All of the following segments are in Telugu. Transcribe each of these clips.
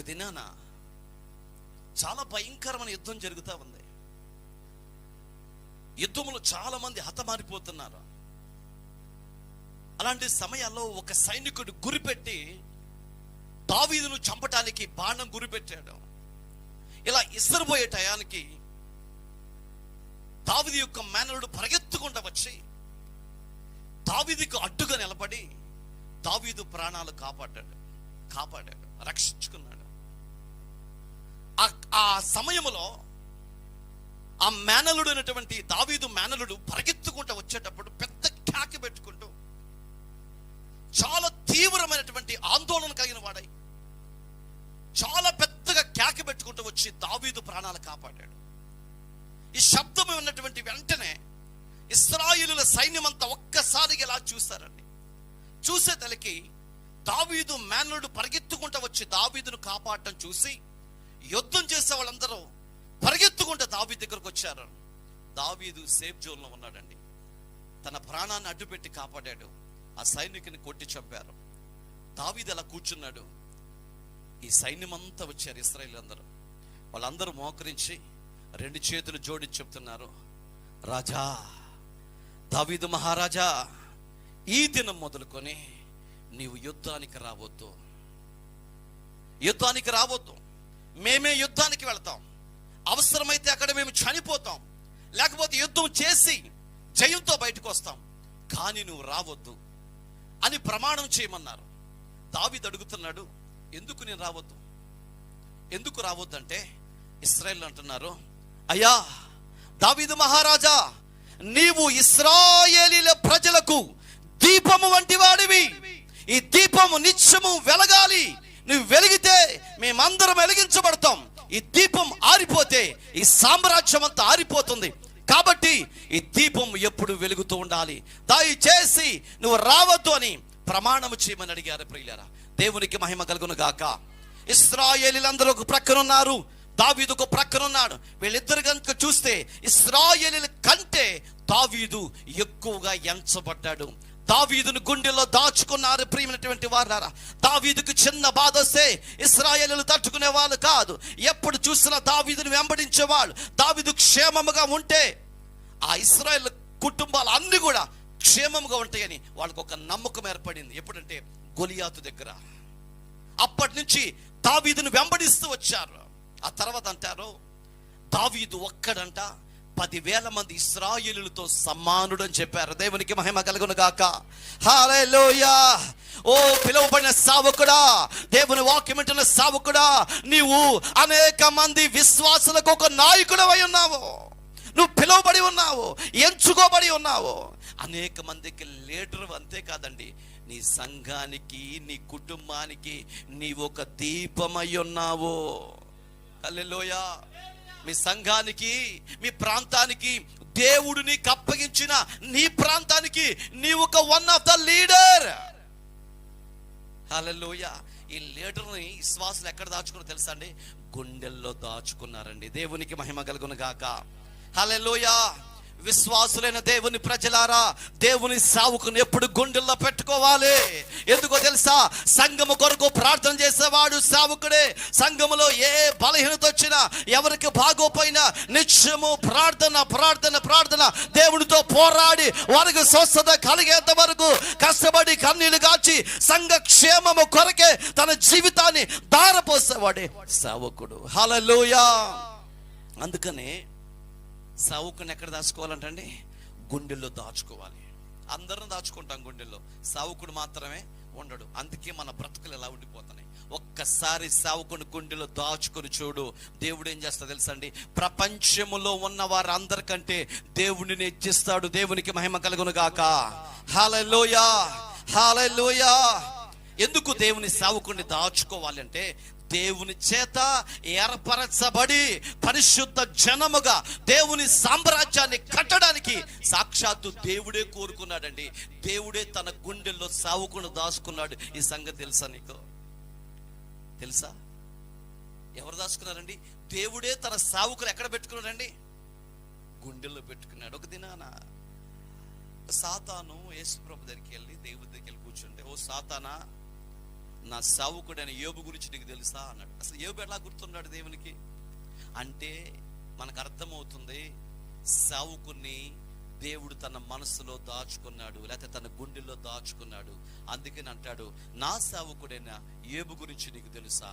ఒక దినాన చాలా భయంకరమైన యుద్ధం జరుగుతూ ఉంది. యుద్ధంలో చాలా మంది హతమారిపోతున్నారు. అలాంటి సమయాల్లో ఒక సైనికుడు గురిపెట్టి దావీదును చంపటానికి బాణం గురిపెట్టాడు. ఇలా ఇసరిపోయే టయానికి దావీదు యొక్క మేనలుడు పరిగెత్తుకుంటూ వచ్చి దావీదుకు అడ్డుగా నిలబడి దావీదు ప్రాణాలు కాపాడాడు, రక్షించుకున్నాడు. ఆ సమయంలో ఆ మేనలుడు అయినటువంటి దావీదు మేనలుడు పరిగెత్తుకుంటూ వచ్చేటప్పుడు పెద్ద కేక పెట్టుకుంటూ చాలా తీవ్రమైనటువంటి ఆందోళన కలిగిన వాడై చాలా పెద్దగా కేక పెట్టుకుంటూ వచ్చి దావీదు ప్రాణాలు కాపాడాడు. ఈ శబ్దం ఉన్నటువంటి వెంటనే ఇశ్రాయేలుల సైన్యం అంతా ఒక్కసారిగా ఇలా చూశారండి. చూసే తలకి దావీదు మేనలుడు పరిగెత్తుకుంటూ వచ్చి దావీదును కాపాడటం చూసి యుద్ధం చేసే వాళ్ళందరూ పరిగెత్తుకుంటూ దావీదు దగ్గరకు వచ్చారు. దావీదు సేఫ్ జోన్లో ఉన్నాడండి. తన ప్రాణాన్ని అడ్డుపెట్టి కాపాడాడు. ఆ సైనికుని కొట్టి చంపారు. దావీదు అలా కూర్చున్నాడు. ఈ సైన్యం అంతా వచ్చారు, ఇశ్రాయేలీయులందరూ. వాళ్ళందరూ మోకరించి 2 చేతులు జోడించి చెప్తున్నారు, రాజా, దావీదు మహారాజా, ఈ దినం మొదలుకొని నీవు యుద్ధానికి రావద్దు. మేమే యుద్ధానికి వెళ్తాం. అవసరమైతే అక్కడ మేము చనిపోతాం, లేకపోతే యుద్ధం చేసి జయంతో బయటకు వస్తాం, కానీ నువ్వు రావద్దు అని ప్రమాణం చేయమన్నారు. దావీదు అడుగుతున్నాడు, ఎందుకు నేను రావద్దు? ఎందుకు రావద్దు అంటే ఇశ్రాయేలు అంటున్నారు, అయ్యా దావీదు మహారాజా, నీవు ఇశ్రాయేలీల ప్రజలకు దీపము వంటి వాడివి. ఈ దీపము నిత్యము వెలగాలి. నువ్వు వెలిగితే మేమందరం వెలిగించబడతాం. ఈ దీపం ఆరిపోతే ఈ సామ్రాజ్యం అంతా ఆరిపోతుంది. కాబట్టి ఈ దీపం ఎప్పుడు వెలుగుతూ ఉండాలి. దయచేసి నువ్వు రావద్దు అని ప్రమాణం చేయమని అడిగారు. ప్రియులారా, దేవునికి మహిమ కలుగును గాక. ఇశ్రాయేలీలందరూ ఒక ప్రక్కన ఉన్నారు, దావీదు ఒక ప్రక్కన ఉన్నాడు. వీళ్ళిద్దరు కనుక చూస్తే ఇశ్రాయేలీల కంటే దావీదు ఎక్కువగా ఎంచబడ్డాడు. దావీదును గుండెల్లో దాచుకున్నారు. ప్రియమైనటువంటి వారారా, దావీదుకు చిన్న బాధ వస్తే ఇశ్రాయేలీయులు తట్టుకునే వాళ్ళు కాదు. ఎప్పుడు చూసినా దావీదును వెంబడించేవాళ్ళు. దావీదు క్షేమముగా ఉంటే ఆ ఇశ్రాయేల్ కుటుంబాలు అన్ని కూడా క్షేమముగా ఉంటాయని వాళ్ళకు ఒక నమ్మకం ఏర్పడింది. ఎప్పుడంటే గొలియాతు దగ్గర. అప్పటి నుంచి దావీదును వెంబడిస్తూ వచ్చారు. ఆ తర్వాత అంటారు, దావీదు ఒక్కడంట 10,000 మంది ఇశ్రాయేలులతో సమానుడు అని చెప్పారు. దేవునికి మహిమ కలుగును గాక. హల్లెలూయా. ఓ పిలువబడిన సేవకుడా, దేవుని వాక్యం వింటున్న సేవకుడా, నీవు అనేక మంది విశ్వాసులకు ఒక నాయకుడవై ఉన్నావు. నువ్వు పిలువబడి ఉన్నావు, ఎంచుకోబడి ఉన్నావు. అనేక మందికి లీడర్. అంతేకాదండి, నీ సంఘానికి, నీ కుటుంబానికి నీవు ఒక దీపమై ఉన్నావు. హల్లెలూయా. మీ సంఘానికి, మీ ప్రాంతానికి దేవుడు నీకు అప్పగించిన నీ ప్రాంతానికి నీవు ఒక వన్ ఆఫ్ ద లీడర్. హల్లెలూయా. ఈ లీడర్ని విశ్వాసులు ఎక్కడ దాచుకున్నారో తెలుసా అండి? గుండెల్లో దాచుకున్నారండి. దేవునికి మహిమ కలుగును గాక. హల్లెలూయా. విశ్వాసులైన దేవుని ప్రజలారా, దేవుని సావుకుని ఎప్పుడు గుండెల్లో పెట్టుకోవాలి. ఎందుకో తెలుసా? సంఘము కొరకు ప్రార్థన చేసేవాడు సావుకుడే. సంఘములో ఏ బలహీనత వచ్చినా, ఎవరికి బాగోపోయినా నిత్యము ప్రార్థన దేవునితో పోరాడి వారికి స్వస్థత కలిగేంత వరకు కష్టపడి కన్నీళ్లు కాచి సంఘ క్షేమము కొరకే తన జీవితాన్ని దారపోసేవాడే సావుకుడు. హల్లెలూయా. అందుకనే సావుకుని ఎక్కడ దాచుకోవాలంటండి? గుండెల్లో దాచుకోవాలి. అందరం దాచుకుంటాం గుండెల్లో, సావుకుడు మాత్రమే ఉండడు. అందుకే మన బ్రతుకులు ఎలా ఉండిపోతున్నాయి. ఒక్కసారి సావుకుని గుండెలో దాచుకొని చూడు, దేవుడు ఏం చేస్తాడు తెలుసా అండి? ప్రపంచములో ఉన్న వారందరికంటే దేవుడిని హెచ్చిస్తాడు. దేవునికి మహిమ కలుగును గాక. హల్లెలూయా, హల్లెలూయా. ఎందుకు దేవుని సావుకుని దాచుకోవాలి అంటే, దేవుని చేత ఏర్పరచబడి పరిశుద్ధ జనముగా దేవుని సామ్రాజ్యాన్ని కట్టడానికి సాక్షాత్తు దేవుడే కోరుకున్నాడండి. దేవుడే తన గుండెల్లో సావుకుని దాచుకున్నాడు. ఈ సంగతి తెలుసా నీకు? తెలుసా? ఎవరు దాచుకున్నారండి? దేవుడే తన సావుకుని ఎక్కడ పెట్టుకున్నాడండి? గుండెల్లో పెట్టుకున్నాడు. ఒక దినాన సాతాను యేసు ప్రభు దగ్గరికి వెళ్ళి, దేవుడి దగ్గరికి వెళ్ళి కూర్చుంటే, ఓ సాతానా, నా సేవకుడైన యోబు గురించి నీకు తెలుసా అన్నాడు. అసలు యోబు ఎలా గుర్తున్నాడు దేవునికి అంటే మనకు అర్థమవుతుంది, సేవకుని దేవుడు తన మనసులో దాచుకున్నాడు, లేకపోతే తన గుండెల్లో దాచుకున్నాడు. అందుకని అంటాడు, నా సేవకుడైన యోబు గురించి నీకు తెలుసా.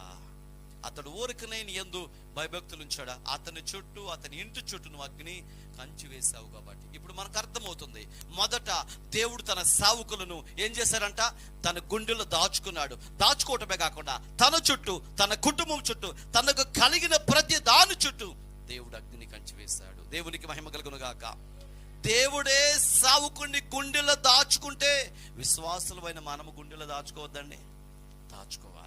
అతడు ఊరికనే నీ యందు భయభక్తులు ఉంచాడా, అతని చుట్టూ అతని ఇంటి చుట్టూ నువ్వు అగ్ని కంచి వేసావు. కాబట్టి ఇప్పుడు మనకు అర్థమవుతుంది, మొదట దేవుడు తన సేవకులను ఏం చేశారంట, తన గుండెలో దాచుకున్నాడు. దాచుకోవటమే కాకుండా తన చుట్టూ, తన కుటుంబం చుట్టూ, తనకు కలిగిన ప్రతి దాని చుట్టూ దేవుడు అగ్నిని కంచి వేశాడు. దేవునికి మహిమ కలుగును గాక. దేవుడే సేవకుని గుండెలో దాచుకుంటే విశ్వాసులమైన మనము గుండెలో దాచుకోవద్దండి, దాచుకోవాలి.